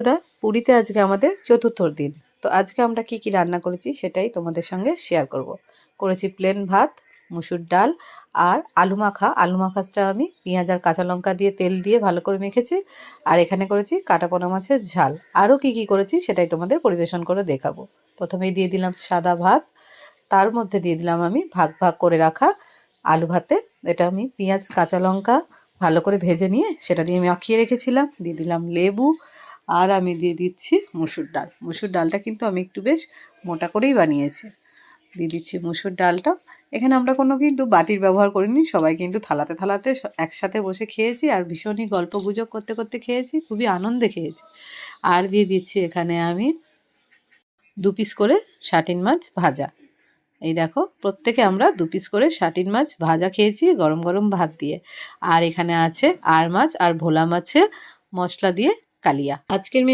ওটা পুরীতে আজকে আমাদের চতুর্থ দিন। তো আজকে আমরা কি কি রান্না করেছি সেটাই তোমাদের সঙ্গে শেয়ার করব। করেছি প্লেন ভাত, মুসুর ডাল আর আলু মাখা। আলু মাখাটা আমি পেঁয়াজ আর কাঁচা লঙ্কা দিয়ে তেল দিয়ে ভালো করে মেখেছি। আর এখানে করেছি কাটা পোনা মাছের ঝাল। আরও কি কি করেছি সেটাই তোমাদের পরিবেশন করে দেখাবো। প্রথমেই দিয়ে দিলাম সাদা ভাত, তার মধ্যে দিয়ে দিলাম আমি ভাগ ভাগ করে রাখা আলু ভাতে। এটা আমি পেঁয়াজ কাঁচা লঙ্কা ভালো করে ভেজে নিয়ে সেটা দিয়ে মাখিয়ে রেখেছিলাম। দিয়ে দিলাম লেবু, আর আমি দিয়ে দিচ্ছি মুসুর ডাল। মুসুর ডালটা কিন্তু আমি একটু বেশ মোটা করেই বানিয়েছি। দিয়ে দিচ্ছি মুসুর ডালটা। এখানে আমরা কোনো কিন্তু বাটির ব্যবহার করিনি, সবাই কিন্তু থালাতে থালাতে একসাথে বসে খেয়েছি আর ভীষণই গল্প গুজব করতে করতে খেয়েছি, খুবই আনন্দে খেয়েছি। আর দিয়ে দিচ্ছি এখানে আমি 2 পিস করে শাটিন মাছ ভাজা। এই দেখো, প্রত্যেকে আমরা 2 পিস করে শাটিন মাছ ভাজা খেয়েছি গরম গরম ভাত দিয়ে। আর এখানে আছে আর মাছ আর ভোলা মাছে মশলা দিয়ে কালিয়া। আজকের